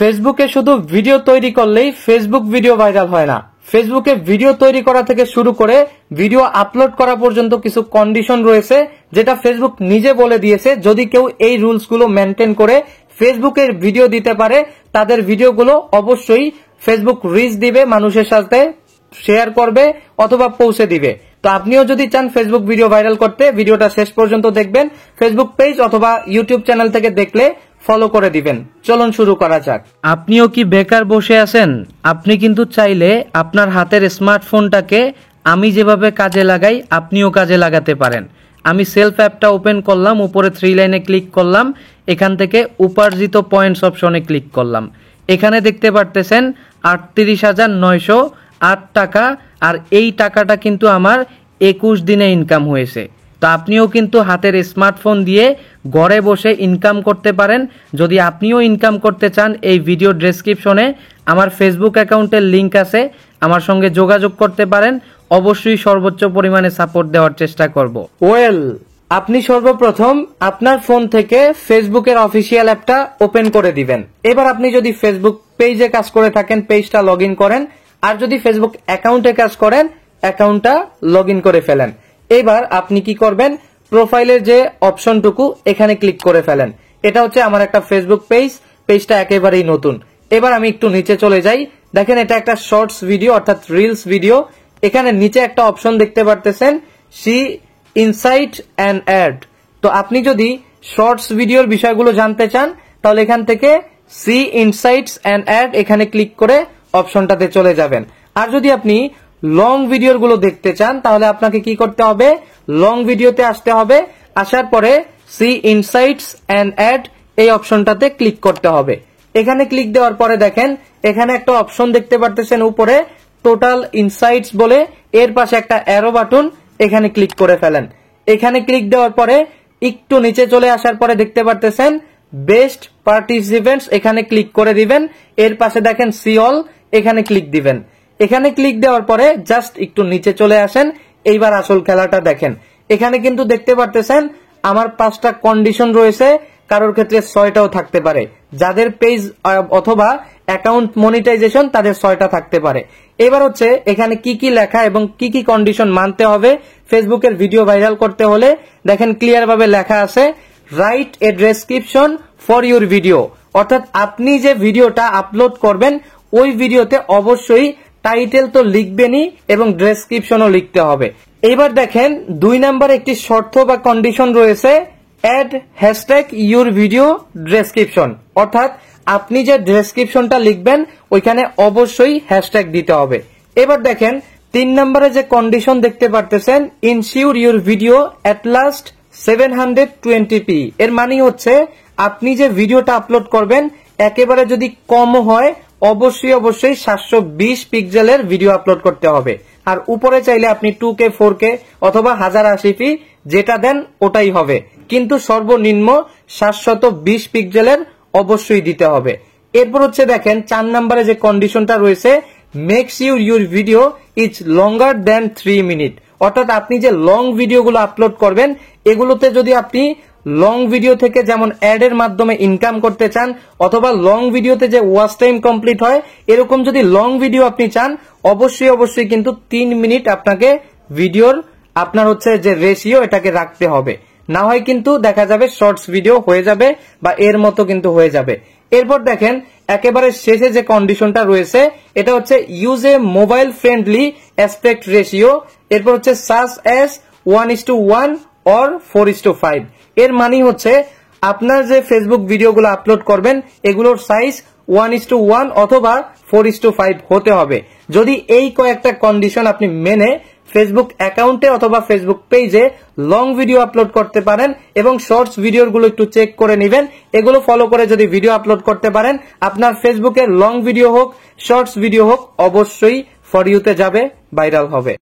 ফেসবুকে শুধু ভিডিও তৈরি করলেই ফেসবুক ভিডিও ভাইরাল হয় না। ফেসবুকে ভিডিও তৈরি করা থেকে শুরু করে ভিডিও আপলোড করা পর্যন্ত কিছু কন্ডিশন রয়েছে, যেটা ফেসবুক নিজে বলে দিয়েছে। যদি কেউ এই রুলসগুলো মেনটেন করে ফেসবুকের ভিডিও দিতে পারে, তাদের ভিডিওগুলো অবশ্যই ফেসবুক রিচ দিবে, মানুষের সাথে শেয়ার করবে অথবা পৌঁছে দিবে। তো আপনিও যদি চান ফেসবুক ভিডিও ভাইরাল করতে, ভিডিওটা শেষ পর্যন্ত দেখবেন। ফেসবুক পেজ অথবা ইউটিউব চ্যানেল থেকে দেখলে ফলো করে দিবেন। চলুন শুরু করা যাক। আপনিও কি বেকার বসে আছেন? আপনি কিন্তু চাইলে আপনার হাতের স্মার্টফোনটাকে আমি যেভাবে কাজে লাগাই আপনিও কাজে লাগাতে পারেন। আমি সেলফ অ্যাপটা ওপেন করলাম, উপরে 3 লাইনে ক্লিক করলাম, এখান থেকে উপার্জিত পয়েন্টস অপশনে ক্লিক করলাম। এখানে দেখতে পারতেছেন 38,908 টাকা, আর এই টাকাটা কিন্তু আমার 21 দিনে ইনকাম হয়েছে। তো আপনিও কিন্তু হাতের স্মার্টফোন দিয়ে ঘরে বসে ইনকাম করতে পারেন। যদি আপনিও ইনকাম করতে চান, এই ভিডিও ডেসক্রিপশনে আমার ফেসবুক অ্যাকাউন্টের লিংক আছে, আমার সঙ্গে যোগাযোগ করতে পারেন। অবশ্যই সর্বোচ্চ পরিমাণে সাপোর্ট দেওয়ার চেষ্টা করব। আপনি সর্বপ্রথম আপনার ফোন থেকে ফেসবুকের অফিসিয়াল অ্যাপটা ওপেন করে দিবেন। এবার আপনি যদি ফেসবুক পেজে কাজ করে থাকেন, পেজটা লগ ইন করেন, আর যদি ফেসবুক অ্যাকাউন্টে কাজ করেন, অ্যাকাউন্টটা লগ ইন করে ফেলেন। এবার আপনি কি করবেন, প্রোফাইলের যে অপশনটুকু এখানে ক্লিক করে ফেলেন। এটা হচ্ছে আমার একটা ফেসবুক পেজ, পেজটা একেবারেই নতুন। এবার আমি একটু নিচে চলে যাই, দেখেন এটা একটা শর্টস ভিডিও অর্থাৎ রিলস ভিডিও। এখানে নিচে একটা অপশন দেখতে পারতেছেন, সি ইনসাইট অ্যান্ড অ্যাড। তো আপনি যদি শর্টস ভিডিওর বিষয়গুলো জানতে চান, তাহলে এখান থেকে সি ইনসাইটস অ্যান্ড অ্যাড এখানে ক্লিক করে অপশনটাতে চলে যাবেন। আর যদি আপনি লং ভিডিওর গুলো দেখতে চান, তাহলে আপনাকে কি করতে হবে, লং ভিডিওতে আসতে হবে। আসার পরে সি ইনসাইটস অ্যান্ড অ্যাড এই অপশনটাতে ক্লিক করতে হবে। এখানে ক্লিক দেওয়ার পরে দেখেন এখানে একটা অপশন দেখতে পারতেছেন উপরে, টোটাল ইনসাইটস বলে, এর পাশে একটা অ্যারো বাটন, এখানে ক্লিক করে ফেলেন। এখানে ক্লিক দেওয়ার পরে একটু নিচে চলে আসার পরে দেখতে পারতেছেন বেস্ট পার্টিসিপেন্টস, এখানে ক্লিক করে দিবেন। এর পাশে দেখেন সি অল, এখানে ক্লিক দিবেন। এখানে ক্লিক দেওয়ার পরে জাস্ট একটু নিচে চলে আসেন। এইবার আসল খেলাটা দেখেন। এখানে কিন্তু দেখতে পারতেছেন আমার 5টা কন্ডিশন রয়েছে, কারোর ক্ষেত্রে 6টাও থাকতে পারে। যাদের পেজ অথবা অ্যাকাউন্ট মনিটাইজেশন, তাদের 6টা থাকতে পারে। এবার হচ্ছে এখানে কি কি লেখা এবং কি কি কন্ডিশন মানতে হবে ফেসবুকের ভিডিও ভাইরাল করতে হলে, দেখেন ক্লিয়ার ভাবে লেখা আছে, write a description for your video. অর্থাৎ আপনি যে ভিডিওটা আপলোড করবেন, ওই ভিডিওতে অবশ্যই টাইটেল তো লিখবেনই এবং ডেসক্রিপশনও লিখতে হবে। এবার দেখেন 2 নাম্বার একটি শর্ত বা কন্ডিশন রয়েছে, add hashtag your video description. অর্থাৎ আপনি যে ডেসক্রিপশনটা লিখবেন ওইখানে অবশ্যই হ্যাশট্যাগ দিতে হবে। এবার দেখেন 3 নম্বরে যে কন্ডিশন দেখতে পারতেছেন, ensure your video at last 720p। এর মানে হচ্ছে আপনি যে ভিডিওটা আপলোড করবেন একেবারে যদি কম হয়, অবশ্যই 720 পিক্সেলের ভিডিও আপলোড করতে হবে। আর উপরে চাইলে আপনি 2K 4K অথবা 1080p যেটা দেন ওটাই হবে, কিন্তু সর্বনিম্ন 720 পিক্সেলের অবশ্যই দিতে হবে। এরপর হচ্ছে দেখেন 4 নম্বরে যে কন্ডিশনটা রয়েছে, makes your video is longer than 3 minute. অর্থাৎ আপনি যে লং ভিডিওগুলো আপলোড করবেন, এগুলোতে যদি আপনি লং ভিডিও থেকে যেমন অ্যাড এর মাধ্যমে ইনকাম করতে চান, অথবা লং ভিডিওতে যে ওয়াচ টাইম কমপ্লিট হয়, এরকম যদি লং ভিডিও আপনি চান, অবশ্যই কিন্তু 3 মিনিট আপনাকে ভিডিওর আপনার হচ্ছে যে রেশিও এটাকে রাখতে হবে। না হয় কিন্তু দেখা যাবে শর্টস ভিডিও হয়ে যাবে বা এর মতো কিন্তু হয়ে যাবে। এরপর দেখেন একেবারে শেষে যে কন্ডিশনটা রয়েছে, এটা হচ্ছে use a mobile friendly aspect ratio. এরপর হচ্ছে সাচ অ্যাজ 1:1 অর 4:5। এর মানে হচ্ছে আপনার যে ফেসবুক ভিডিওগুলো আপলোড করবেন, এগুলোর সাইজ 1:1 অথবা 4:5 হতে হবে। যদি এই কয়েকটা কন্ডিশন আপনি মেনে ফেসবুক অ্যাকাউন্টে অথবা ফেসবুক পেজে লং ভিডিও আপলোড করতে পারেন এবং শর্টস ভিডিওগুলো একটু চেক করে নেবেন, এগুলো ফলো করে যদি ভিডিও আপলোড করতে পারেন, আপনার ফেসবুকের লং ভিডিও হোক শর্টস ভিডিও হোক অবশ্যই ফর ইউতে যাবে, ভাইরাল হবে।